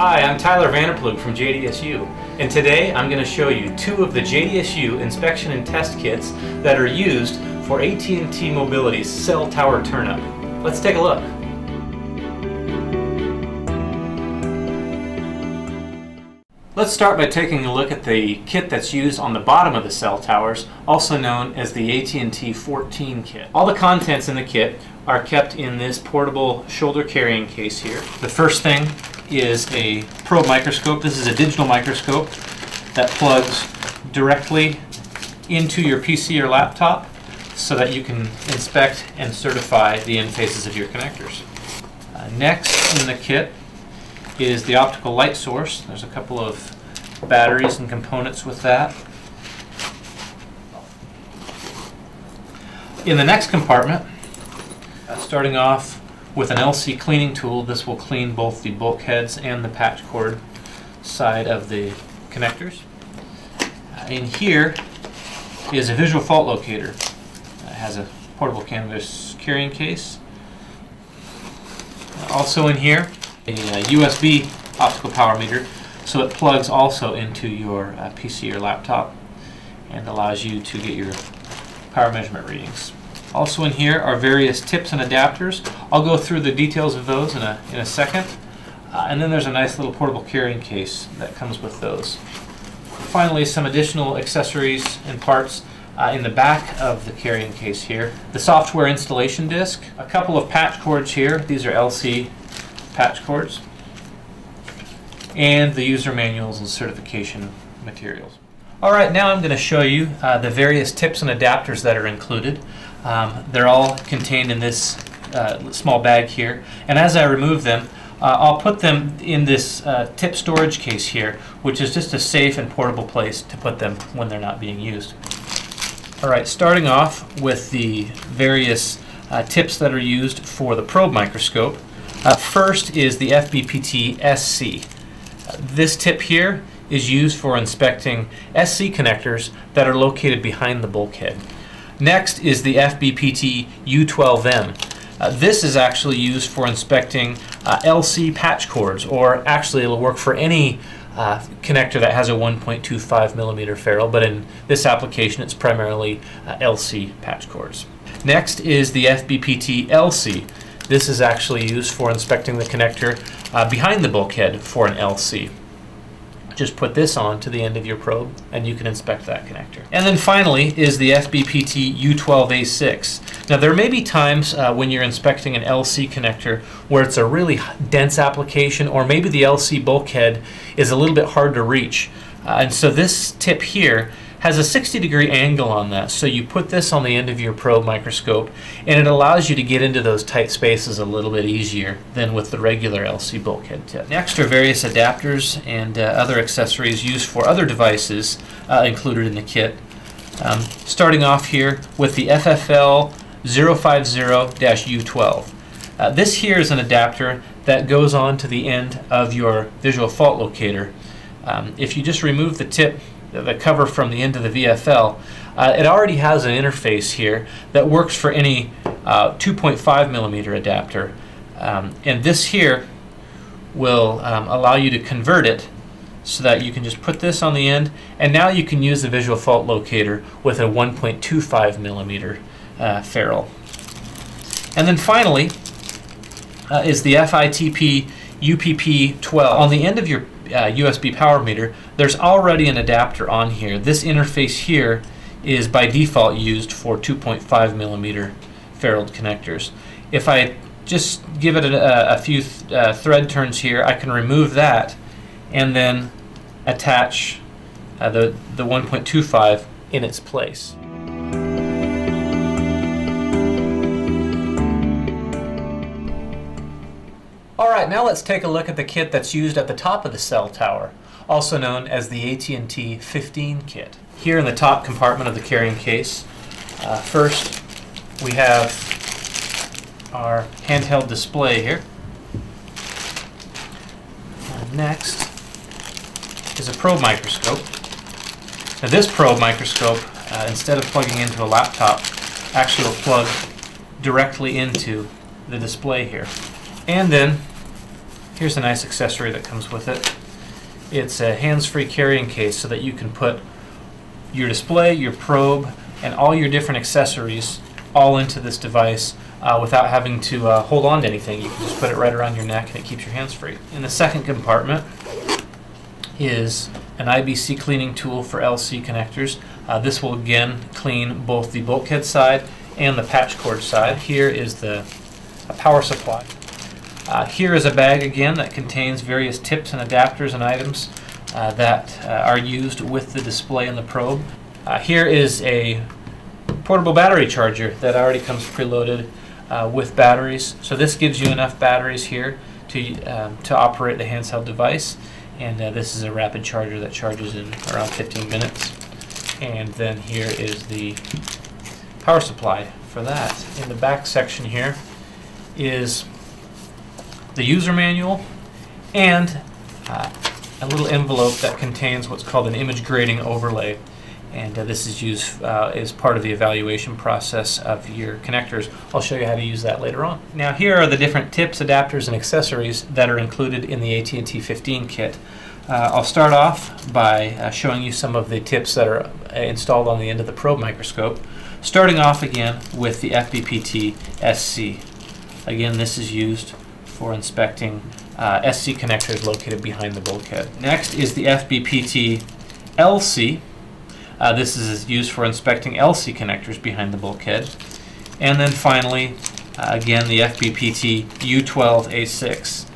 Hi, I'm Tyler Vanderplug from JDSU, and today I'm going to show you two of the JDSU inspection and test kits that are used for AT&T Mobility's cell tower turnup. Let's take a look. Let's start by taking a look at the kit that's used on the bottom of the cell towers, also known as the AT&T 14 kit. All the contents in the kit are kept in this portable shoulder carrying case here. The first thing is a probe microscope. This is a digital microscope that plugs directly into your PC or laptop so that you can inspect and certify the end faces of your connectors. Next in the kit is the optical light source. There's a couple of batteries and components with that. In the next compartment, starting off with an LC cleaning tool, this will clean both the bulkheads and the patch cord side of the connectors. In here is a visual fault locator. It has a portable canvas carrying case. Also in here, a USB optical power meter, so it plugs also into your PC or laptop and allows you to get your power measurement readings. Also in here are various tips and adapters. I'll go through the details of those in a second. And then there's a nice little portable carrying case that comes with those. Finally, some additional accessories and parts in the back of the carrying case here. The software installation disc, a couple of patch cords here. These are LC patch cords. And the user manuals and certification materials. Alright, now I'm going to show you the various tips and adapters that are included. They're all contained in this small bag here, and as I remove them, I'll put them in this tip storage case here, which is just a safe and portable place to put them when they're not being used. Alright, starting off with the various tips that are used for the probe microscope. First is the FBPT SC. This tip here is used for inspecting SC connectors that are located behind the bulkhead. Next is the FBPT U12M. This is actually used for inspecting LC patch cords, or actually it'll work for any connector that has a 1.25 millimeter ferrule, but in this application it's primarily LC patch cords. Next is the FBPT LC. This is actually used for inspecting the connector behind the bulkhead for an LC. Just put this on to the end of your probe and you can inspect that connector. And then finally is the FBPT U12A6. Now there may be times when you're inspecting an LC connector where it's a really dense application, or maybe the LC bulkhead is a little bit hard to reach. And so this tip here has a 60-degree angle on that, so you put this on the end of your probe microscope and it allows you to get into those tight spaces a little bit easier than with the regular LC bulkhead tip. Next are various adapters and other accessories used for other devices included in the kit. Starting off here with the FFL 050-U12. This here is an adapter that goes on to the end of your visual fault locator. If you just remove the tip, the cover from the end of the VFL, it already has an interface here that works for any 2.5 millimeter adapter, and this here will allow you to convert it so that you can just put this on the end, and now you can use the visual fault locator with a 1.25 millimeter ferrule. And then finally is the FITP UPP12. On the end of your USB power meter, there's already an adapter on here. This interface here is by default used for 2.5 millimeter ferruled connectors. If I just give it a few thread turns here, I can remove that and then attach the 1.25 in its place. Alright, now let's take a look at the kit that's used at the top of the cell tower, also known as the AT&T 15 kit. Here in the top compartment of the carrying case, first we have our handheld display here. Next is a probe microscope. Now this probe microscope, instead of plugging into a laptop, actually will plug directly into the display here. And then here's a nice accessory that comes with it. It's a hands-free carrying case so that you can put your display, your probe, and all your different accessories all into this device without having to hold on to anything. You can just put it right around your neck and it keeps your hands free. In the second compartment is an IBC cleaning tool for LC connectors. This will again clean both the bulkhead side and the patch cord side. Here is a power supply. Here is a bag again that contains various tips and adapters and items that are used with the display and the probe. Here is a portable battery charger that already comes preloaded with batteries. So this gives you enough batteries here to operate the handheld device. And this is a rapid charger that charges in around 15 minutes. And then here is the power supply for that. In the back section here is the user manual and a little envelope that contains what's called an image grading overlay. And this is used as part of the evaluation process of your connectors. I'll show you how to use that later on. Now here are the different tips, adapters, and accessories that are included in the AT&T 15 kit. I'll start off by showing you some of the tips that are installed on the end of the probe microscope. Starting off again with the FBPT SC. Again, this is used for inspecting SC connectors located behind the bulkhead. Next is the FBPT LC. This is used for inspecting LC connectors behind the bulkhead. And then finally, again, the FBPT U12A6.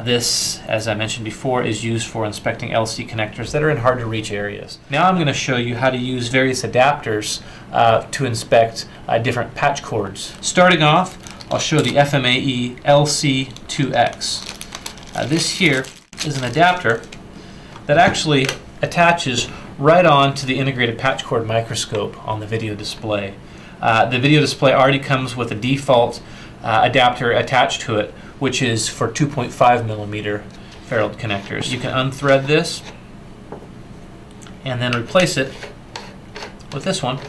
This, as I mentioned before, is used for inspecting LC connectors that are in hard to reach areas. Now I'm going to show you how to use various adapters to inspect different patch cords. Starting off, I'll show the FMAE LC2X. This here is an adapter that actually attaches right on to the integrated patch cord microscope on the video display. The video display already comes with a default adapter attached to it, which is for 2.5 millimeter ferruled connectors. You can unthread this and then replace it with this one,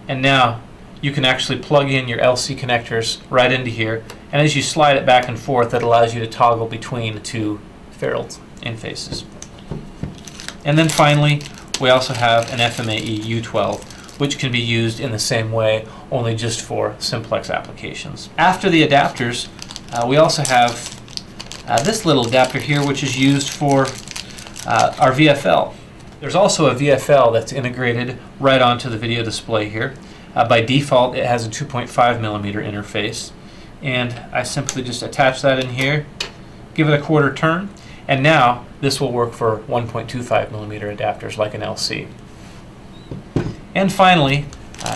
and now you can actually plug in your LC connectors right into here, and as you slide it back and forth, that allows you to toggle between the two ferruled interfaces. And then finally, we also have an FMAE U12, which can be used in the same way, only just for simplex applications. After the adapters, we also have this little adapter here, which is used for our VFL. There's also a VFL that's integrated right onto the video display here. By default, it has a 2.5 millimeter interface, and I simply just attach that in here, give it a quarter turn, and now this will work for 1.25 millimeter adapters like an LC. And finally,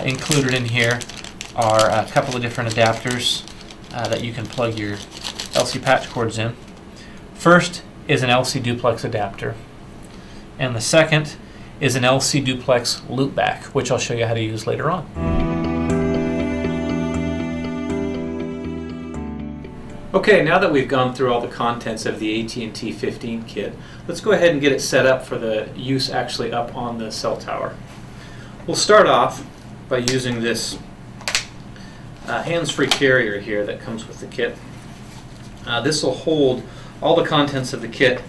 included in here are a couple of different adapters that you can plug your LC patch cords in. First is an LC duplex adapter, and the second is an LC duplex loopback, which I'll show you how to use later on. Okay, now that we've gone through all the contents of the AT&T 15 kit, let's go ahead and get it set up for the use actually up on the cell tower. We'll start off by using this hands-free carrier here that comes with the kit. This will hold all the contents of the kit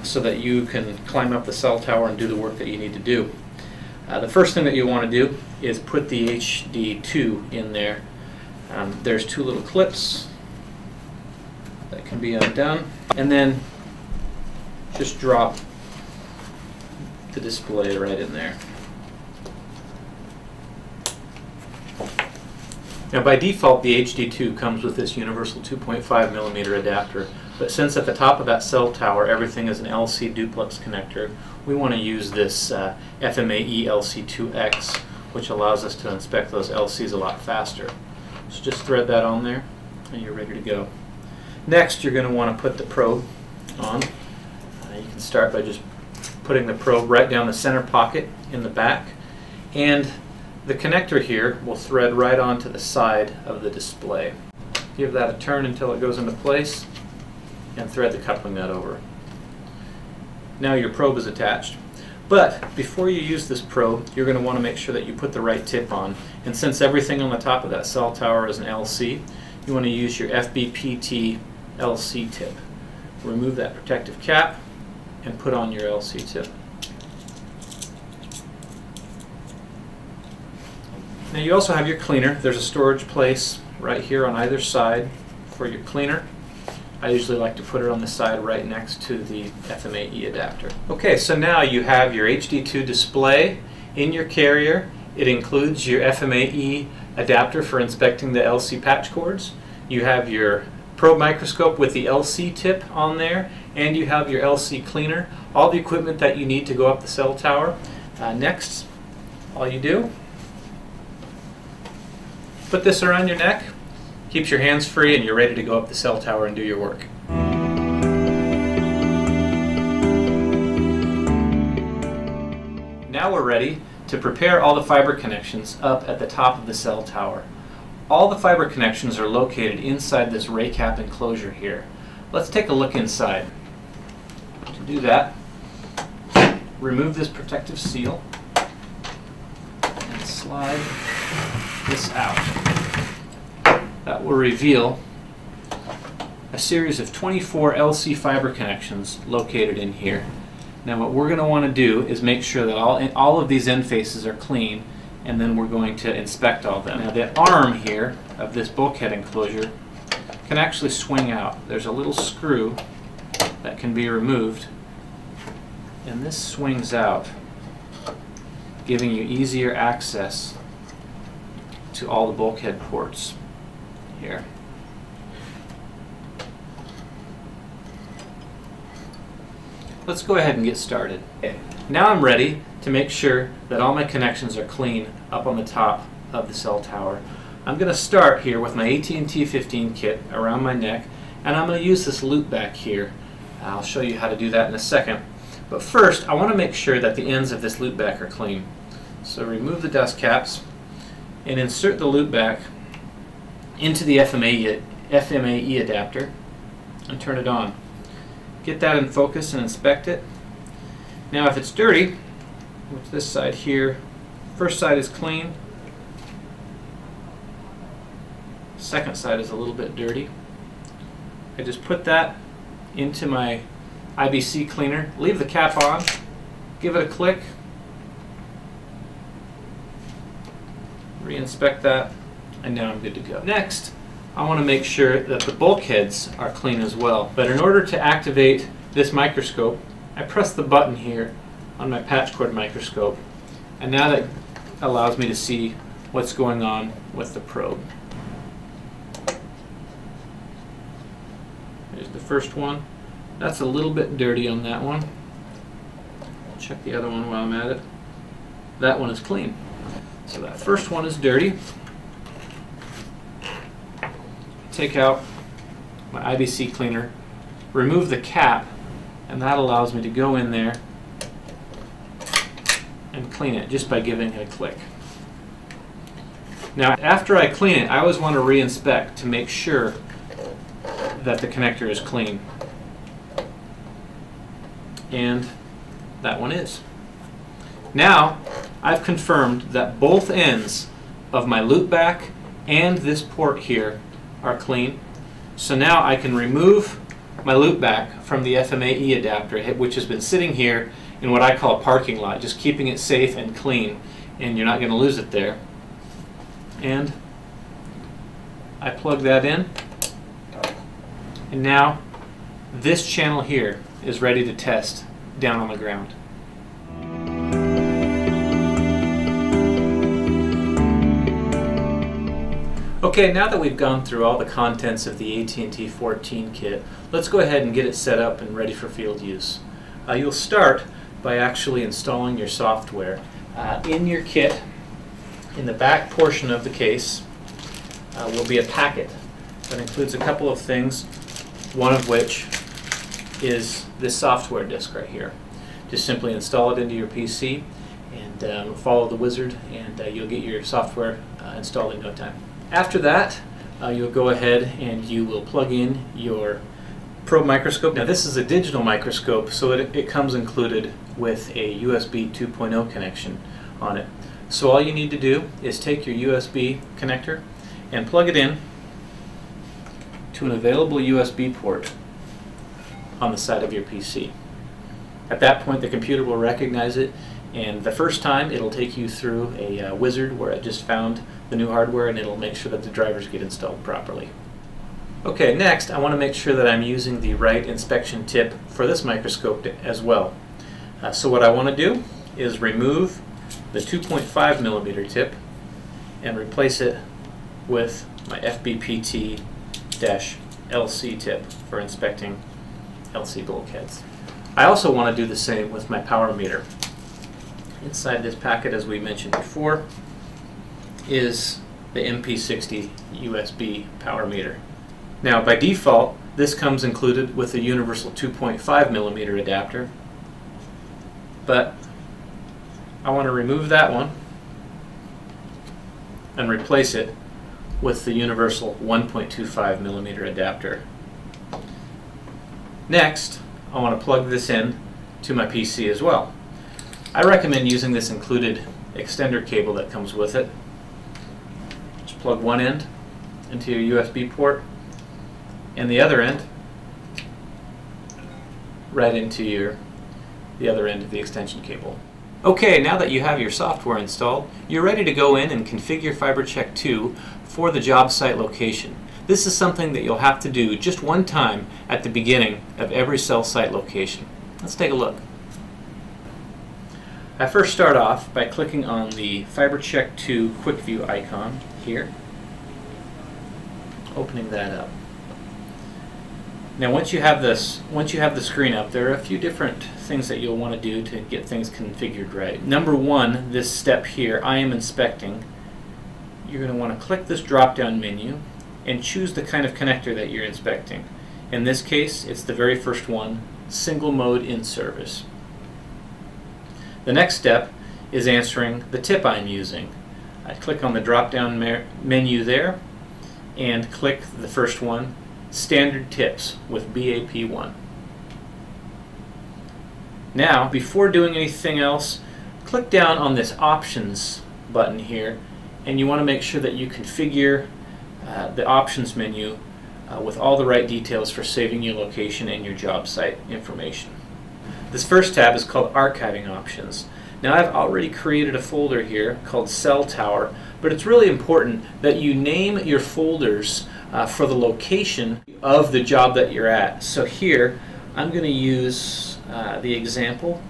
so that you can climb up the cell tower and do the work that you need to do. The first thing that you want to do is put the HD2 in there. There's two little clips that can be undone, and then just drop the display right in there. Now by default, the HD2 comes with this universal 2.5 millimeter adapter, but since at the top of that cell tower everything is an LC duplex connector, we want to use this FMAE LC2X, which allows us to inspect those LCs a lot faster. So just thread that on there and you're ready to go. Next, you're going to want to put the probe on. You can start by just putting the probe right down the center pocket in the back, and the connector here will thread right onto the side of the display. Give that a turn until it goes into place and thread the coupling nut over. Now your probe is attached. But before you use this probe, you're going to want to make sure that you put the right tip on. And since everything on the top of that cell tower is an LC, you want to use your FBPT LC tip. Remove that protective cap and put on your LC tip. Now you also have your cleaner. There's a storage place right here on either side for your cleaner. I usually like to put it on the side right next to the FMAE adapter. Okay, so now you have your HD2 display in your carrier. It includes your FMAE adapter for inspecting the LC patch cords. You have your probe microscope with the LC tip on there, and you have your LC cleaner, all the equipment that you need to go up the cell tower. Next, all you do, put this around your neck, keeps your hands free, and you're ready to go up the cell tower and do your work. Now we're ready to prepare all the fiber connections up at the top of the cell tower. All the fiber connections are located inside this ray cap enclosure here. Let's take a look inside. To do that, remove this protective seal and slide this out. That will reveal a series of 24 LC fiber connections located in here. Now what we're going to want to do is make sure that all of these end faces are clean, and then we're going to inspect all of them. Now the arm here of this bulkhead enclosure can actually swing out. There's a little screw that can be removed, and this swings out, giving you easier access to all the bulkhead ports here. Let's go ahead and get started. Okay. Now I'm ready to make sure that all my connections are clean up on the top of the cell tower. I'm going to start here with my AT&T 15 kit around my neck, and I'm going to use this loop back here. I'll show you how to do that in a second. But first, I want to make sure that the ends of this loop back are clean. So remove the dust caps and insert the loop back into the FMAE adapter and turn it on. Get that in focus and inspect it. Now if it's dirty, with this side here, first side is clean, second side is a little bit dirty. I just put that into my IBC cleaner, leave the cap on, give it a click, re-inspect that, and now I'm good to go. Next, I want to make sure that the bulkheads are clean as well. But in order to activate this microscope, I press the button here on my patch cord microscope, and now that allows me to see what's going on with the probe. There's the first one. That's a little bit dirty on that one. Check the other one while I'm at it. That one is clean. So that first one is dirty. Take out my IBC cleaner, remove the cap, and that allows me to go in there and clean it just by giving it a click. Now after I clean it, I always want to re-inspect to make sure that the connector is clean. And that one is. Now I've confirmed that both ends of my loop back and this port here are clean. So now I can remove my loop back from the FMAE adapter, which has been sitting here in what I call a parking lot, just keeping it safe and clean, and you're not going to lose it there. And I plug that in, and now this channel here is ready to test down on the ground. Okay, now that we've gone through all the contents of the AT&T 14 kit, let's go ahead and get it set up and ready for field use. You'll start by actually installing your software. In your kit, in the back portion of the case, will be a packet that includes a couple of things, one of which is this software disk right here. Just simply install it into your PC and follow the wizard, and you'll get your software installed in no time. After that, you'll go ahead and you will plug in your probe microscope. Now this is a digital microscope, so it comes included with a USB 2.0 connection on it. So all you need to do is take your USB connector and plug it in to an available USB port on the side of your PC. At that point, the computer will recognize it, and the first time it'll take you through a wizard where it just found the new hardware, and it'll make sure that the drivers get installed properly. Okay, next I want to make sure that I'm using the right inspection tip for this microscope as well. So what I want to do is remove the 2.5 millimeter tip and replace it with my FBPT-LC tip for inspecting LC bulkheads. I also want to do the same with my power meter. Inside this packet, as we mentioned before, is the MP60 USB power meter. Now, by default, this comes included with the universal 2.5 millimeter adapter, but I want to remove that one and replace it with the universal 1.25 millimeter adapter. Next, I want to plug this in to my PC as well. I recommend using this included extender cable that comes with it. Just plug one end into your USB port and the other end right into the other end of the extension cable. Okay, now that you have your software installed, you're ready to go in and configure FiberCheck 2 for the job site location. This is something that you'll have to do just one time at the beginning of every cell site location. Let's take a look. I first start off by clicking on the FiberCheck 2 Quick View icon here, opening that up. Now once you have the screen up, there are a few different things that you'll want to do to get things configured right. Number one, this step here, I am inspecting. You're going to want to click this drop-down menu and choose the kind of connector that you're inspecting. In this case, it's the very first one, single mode in service. The next step is answering the tip I'm using. I click on the drop-down menu there and click the first one, standard tips with BAP1. Now, before doing anything else, click down on this options button here, and you want to make sure that you configure the options menu with all the right details for saving your location and your job site information. This first tab is called Archiving Options. Now I've already created a folder here called Cell Tower, but it's really important that you name your folders for the location of the job that you're at. So here I'm going to use the example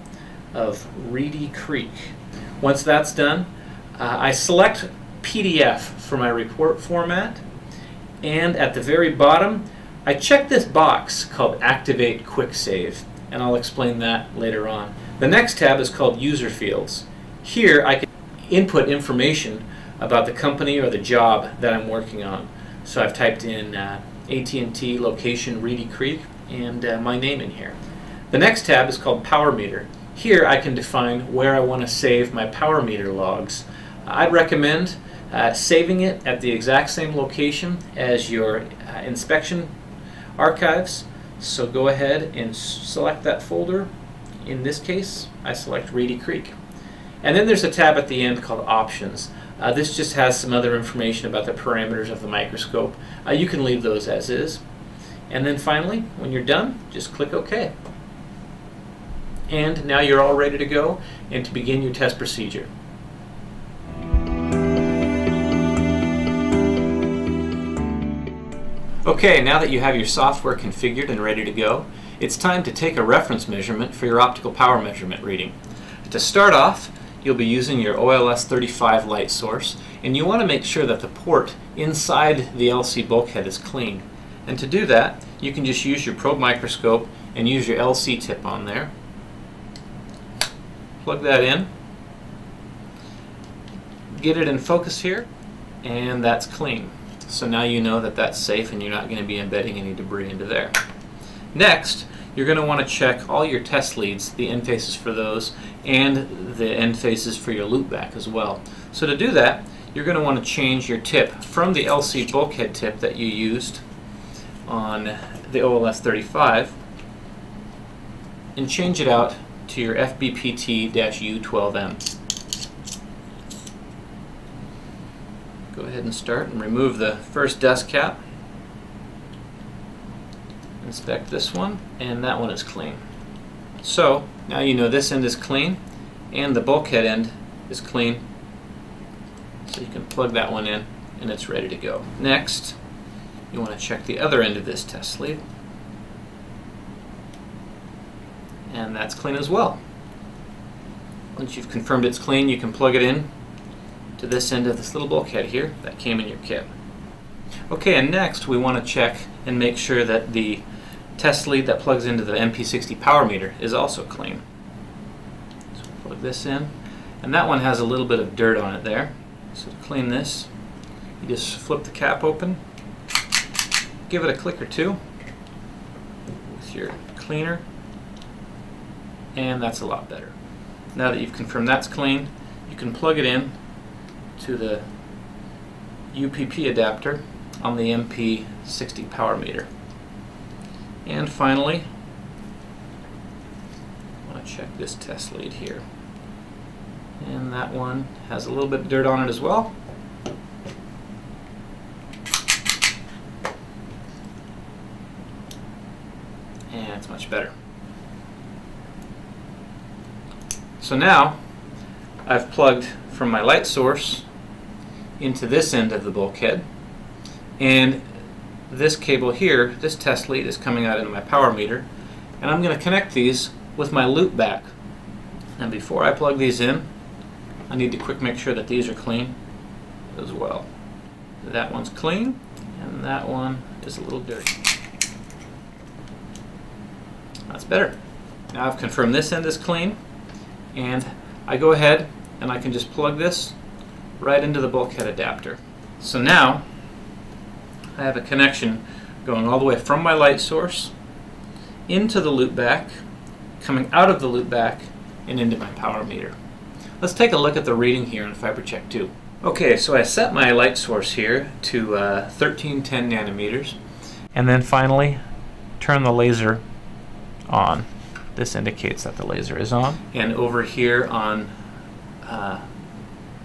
of Reedy Creek. Once that's done, I select PDF for my report format, and at the very bottom I check this box called Activate Quick Save, and I'll explain that later on. The next tab is called User Fields. Here I can input information about the company or the job that I'm working on. So I've typed in AT&T location Reedy Creek and my name in here. The next tab is called Power Meter. Here I can define where I want to save my power meter logs. I'd recommend saving it at the exact same location as your inspection archives. So go ahead and select that folder. In this case, I select Reedy Creek. And then there's a tab at the end called Options. This just has some other information about the parameters of the microscope. You can leave those as is. And then finally, when you're done, just click OK. And now you're all ready to go and to begin your test procedure. Okay, now that you have your software configured and ready to go, it's time to take a reference measurement for your optical power measurement reading. To start off, you'll be using your OLS 35 light source, and you want to make sure that the port inside the LC bulkhead is clean. And to do that, you can just use your probe microscope and use your LC tip on there. Plug that in, get it in focus here, and that's clean. So now you know that that's safe and you're not going to be embedding any debris into there. Next, you're going to want to check all your test leads, the end faces for those, and the end faces for your loopback as well. So to do that, you're going to want to change your tip from the LC bulkhead tip that you used on the OLS 35 and change it out to your FBPT-U12M. Go ahead and start and remove the first dust cap. Inspect this one, and that one is clean. So now you know this end is clean and the bulkhead end is clean, so you can plug that one in and it's ready to go. Next, you want to check the other end of this test sleeve, and that's clean as well. Once you've confirmed it's clean, you can plug it in to this end of this little bulkhead here that came in your kit. Okay, and next we want to check and make sure that the test lead that plugs into the MP60 power meter is also clean. So plug this in, and that one has a little bit of dirt on it there. So to clean this, you just flip the cap open, give it a click or two with your cleaner, and that's a lot better. Now that you've confirmed that's clean, you can plug it in to the UPP adapter on the MP60 power meter. And finally, I want to check this test lead here. And that one has a little bit of dirt on it as well. And it's much better. So now I've plugged from my light source into this end of the bulkhead, and this cable here, this test lead, is coming out into my power meter, and I'm going to connect these with my loop back. And before I plug these in, I need to quick make sure that these are clean as well. That one's clean, and that one is a little dirty. That's better. Now I've confirmed this end is clean, and I go ahead and I can just plug this right into the bulkhead adapter. So now I have a connection going all the way from my light source into the loop back, coming out of the loop back, and into my power meter. Let's take a look at the reading here on FiberCheck 2. Okay, so I set my light source here to 1310 nanometers, and then finally turn the laser on. This indicates that the laser is on. And over here on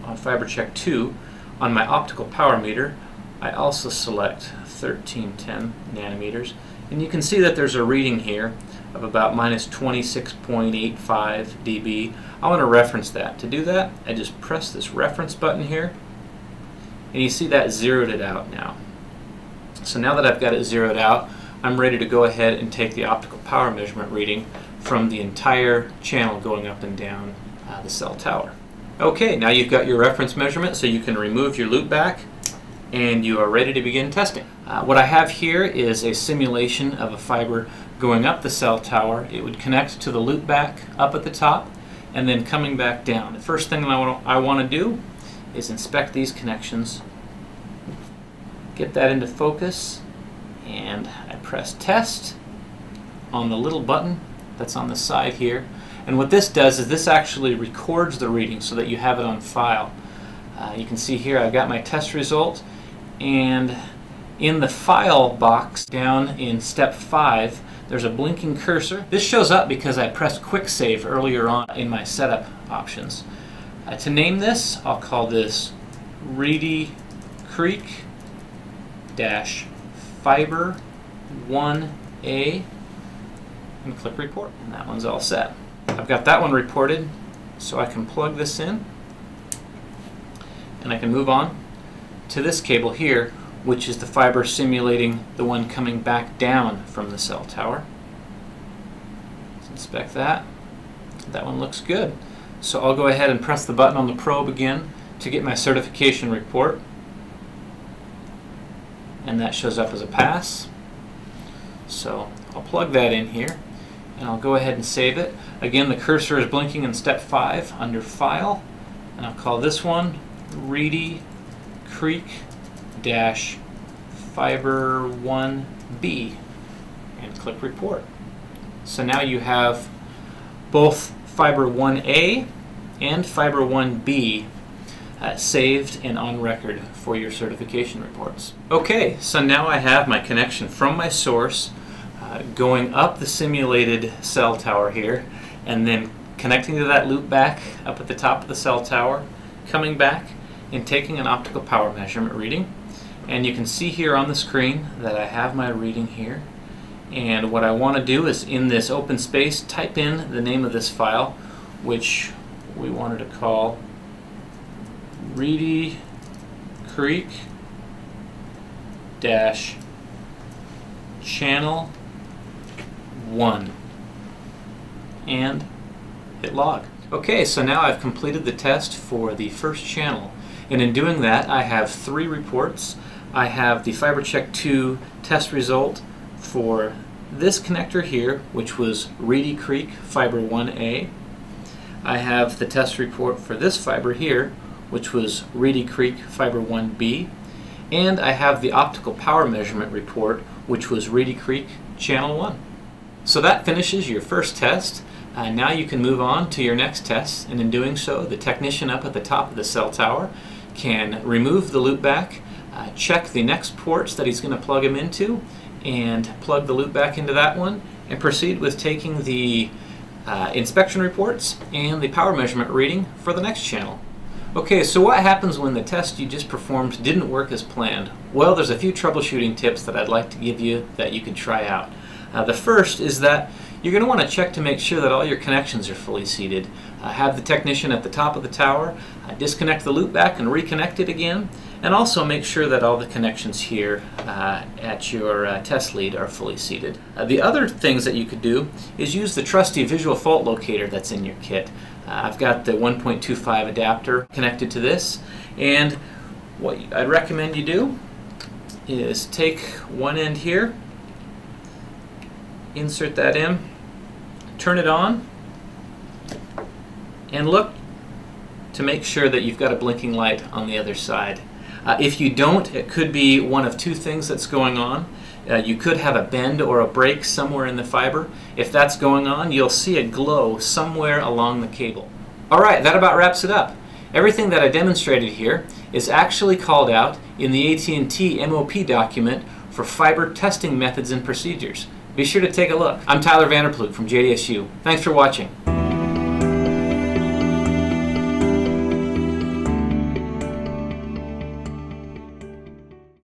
FiberCheck 2, on my optical power meter, I also select 1310 nanometers, and you can see that there's a reading here of about minus 26.85 dB. I want to reference that. To do that, I just press this reference button here, and you see that zeroed it out now. So now that I've got it zeroed out, I'm ready to go ahead and take the optical power measurement reading from the entire channel going up and down the cell tower. Okay, now you've got your reference measurement, so you can remove your loop back and you are ready to begin testing. What I have here is a simulation of a fiber going up the cell tower. It would connect to the loop back up at the top and then coming back down. The first thing I want to do is inspect these connections, get that into focus, and I press test on the little button that's on the side here. And what this does is this actually records the reading so that you have it on file. You can see here I've got my test result, and in the file box down in step 5 there's a blinking cursor. This shows up because I pressed quick save earlier on in my setup options. To name this, I'll call this Reedy Creek Fiber 1A, and click report, and that one's all set. I've got that one reported, so I can plug this in and I can move on to this cable here, which is the fiber simulating the one coming back down from the cell tower. Let's inspect that. That one looks good. So I'll go ahead and press the button on the probe again to get my certification report, and that shows up as a pass. So I'll plug that in here and I'll go ahead and save it. Again, the cursor is blinking in step 5 under File, and I'll call this one Reedy Creek Fiber 1B and click report. So now you have both Fiber 1A and Fiber 1B saved and on record for your certification reports. Okay, so now I have my connection from my source going up the simulated cell tower here, and then connecting to that loop back up at the top of the cell tower, coming back and taking an optical power measurement reading. And you can see here on the screen that I have my reading here, And what I want to do is, in this open space, type in the name of this file, which we wanted to call Reedy Creek channel 1, and hit log. Okay, so now I've completed the test for the first channel, and in doing that I have 3 reports. I have the FiberCheck 2 test result for this connector here, which was Reedy Creek Fiber 1A. I have the test report for this fiber here, which was Reedy Creek Fiber 1B. And I have the optical power measurement report, which was Reedy Creek Channel 1. So that finishes your first test. Now you can move on to your next test, and in doing so, the technician up at the top of the cell tower can remove the loopback, check the next ports that he's going to plug him into, and plug the loopback into that one, and proceed with taking the inspection reports and the power measurement reading for the next channel. Okay, so what happens when the test you just performed didn't work as planned? Well, there's a few troubleshooting tips that I'd like to give you that you can try out. The first is that you're going to want to check to make sure that all your connections are fully seated. Have the technician at the top of the tower disconnect the loopback and reconnect it again, and also make sure that all the connections here at your test lead are fully seated. The other things that you could do is use the trusty visual fault locator that's in your kit. I've got the 1.25 adapter connected to this, and what I'd recommend you do is take one end here, insert that in, turn it on, and look to make sure that you've got a blinking light on the other side. If you don't, it could be one of 2 things that's going on. You could have a bend or a break somewhere in the fiber. If that's going on, you'll see a glow somewhere along the cable. Alright, that about wraps it up. Everything that I demonstrated here is actually called out in the AT&T MOP document for fiber testing methods and procedures. Be sure to take a look. I'm Tyler Vanderploeg from JDSU. Thanks for watching.